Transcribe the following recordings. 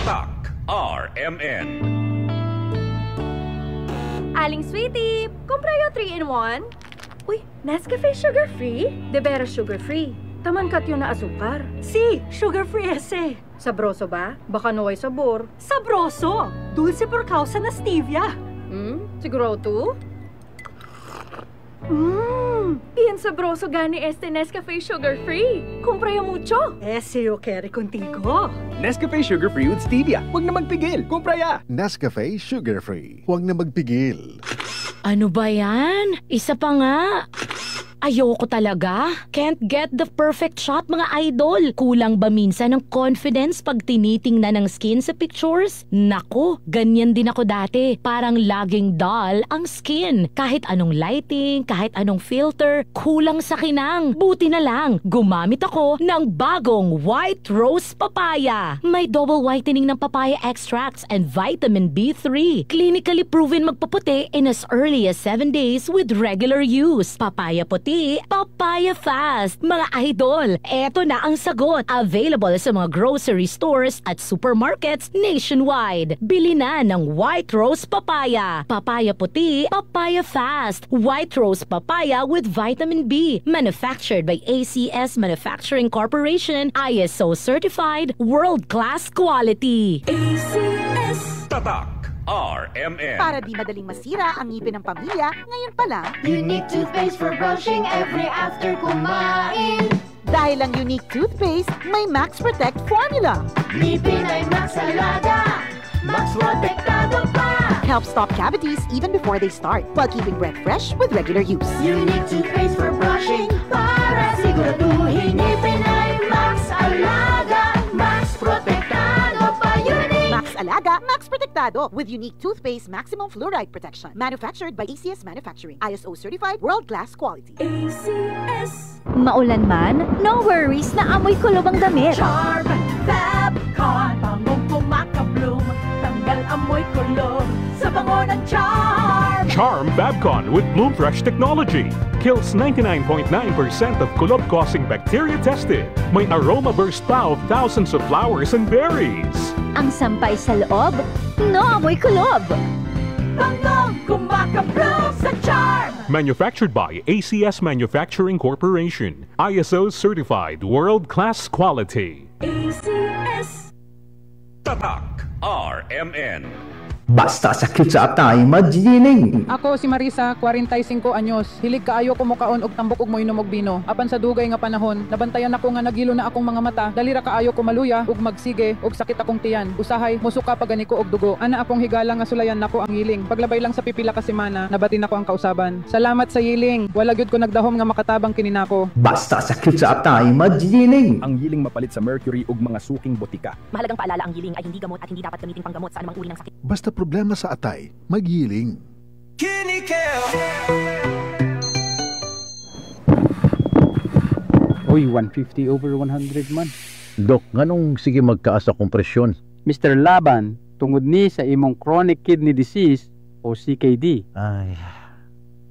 Tatak RMN. Aling Sweetie, kumprayo 3-in-1. Uy, Nescafe sugar-free? De veras sugar-free. Taman kat yun na asukar. Si, sugar-free ese. Sabroso ba? Baka naway sabor. Sabroso! Dulce por causa na stevia. Siguro to? Bien sabroso gani este Nescafe sugar-free. Kumprayo mucho. Ese yo quiere contigo. Nescafe Sugar-Free with Stevia. Huwag na magpigil. Kumpra ya! Nescafe Sugar-Free. Huwag na magpigil. Ano ba yan? Isa pa nga. Ayoko talaga. Can't get the perfect shot, mga idol. Kulang ba minsan ng confidence pag tinitingnan ng skin sa pictures? Nako, ganyan din ako dati. Parang laging dull ang skin. Kahit anong lighting, kahit anong filter, kulang sa kinang. Buti na lang, gumamit ako ng bagong White Rose Papaya. May double whitening ng papaya extracts and vitamin B3. Clinically proven magpaputi in as early as 7 days with regular use. Papaya puti, papaya fast. Mga idol, eto na ang sagot. Available sa mga grocery stores at supermarkets nationwide. Bili na ng White Rose Papaya. Papaya puti, papaya fast. White Rose Papaya with vitamin B. Manufactured by ACS Manufacturing Corporation. ISO certified, world-class quality. ACS. Tatak RMN. Para di madaling masira ang ngipin ng pamilya, ngayon pa lang, Unique toothpaste for brushing every after kumain. dahil ang unique toothpaste, may Max Protect formula. Ngipin ay Max Alaga, Max Protektado pa. Helps stop cavities even before they start, while keeping breath fresh with regular use. Unique toothpaste for brushing para siguraduhin ngipin ay Max Alaga, Max Protektado pa. Unique Max Alaga, Max Protectado with unique toothpaste maximum fluoride protection. Manufactured by ACS Manufacturing. ISO certified, world-class quality. ACS. Maulan man, no worries na amoy kulob ang damit. Charm, Fabcon, bangong kumakabloom. Tanggal amoy kulob sa bango ng Charm. Charm Babcon with Bloom Fresh technology. Kills 99.9% of kulob-causing bacteria tested. May aroma burst pa of thousands of flowers and berries. Ang sampay sa loob, no amoy kulob. Bangong kumakabloom sa Charm. Manufactured by ACS Manufacturing Corporation. ISO certified, world-class quality. ACS. Tatak RMN. Basta sa cute sa atay, magining! Ako si Marisa, 45 anyos. Hilig kaayo ko mukaon og tambok og moinom og bino. Apan sa dugay nga panahon, nabantayan ako nga nagilo na akong mga mata. Dalira kaayo ko maluya ug magsige og sakit akong tiyan. Usahay musuka pagani ko og dugo. Ana akong higala nga sulayan nako ang yiling. Paglabay lang sa pipila ka semana, nabati nako ang kausaban. Salamat sa yiling. Wala gyud ko nagdahom nga makatabang kini nako. Basta sa cute sa atay, magining! Ang yiling mapalit sa mercury ug mga suking botika. Mahalagang paalala, ang yiling ay hindi gamot at hindi dapat gamitin panggamot sa anumang uri ng sakit. Basta problema sa atay, magyiling. Uy, 150/100 man. Dok, nganong sige magkaas sa kompresyon? Mr. Laban, tungod ni sa imong chronic kidney disease o CKD. Ay.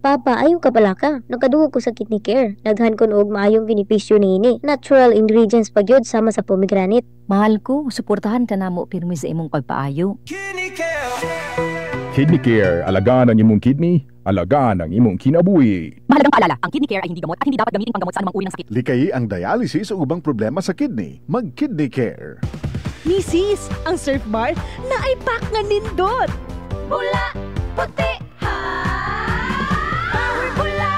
Papa, ayaw ka pala ka. Nagkadugo ko sa kidney care. Daghan ko og maayong benepisyo niini. Natural ingredients pa gyud sama sa pomegranate. Mahal ko, suportahan ka namo pirmi sa imong pagpaayo. Kidney Care, alagaan ang imong kidney, alagaan ang imong kinabuhi. Mahalagang paalala, ang kidney care ay hindi gamot at hindi dapat gamitin panggamot sa anumang uri ng sakit. Likayi ang dialysis o ubang problema sa kidney. Mag-Kidney Care. Misis, ang Surf Bar na ay pack nga nindot. Bula, puti, power bula,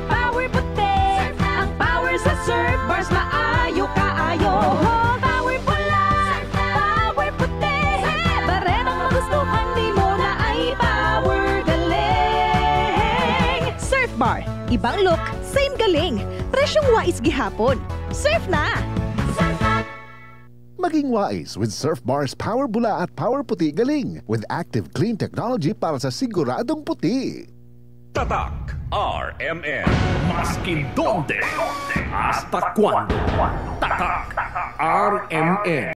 power puti. Ang power sa Surf Bars maayo kaayo. Power bula, power puti. Barenang magustuhan ni mo na ay power galing. Surf Bar, ibang look, same galing. Presyong wais gihapon. Surf na! Maging wise with Surf Bars Power Bula at Power Puti Galing with active clean technology para sa siguradong puti. Tatak RMN. Maskin donde, hasta cuando. Tatak RMN.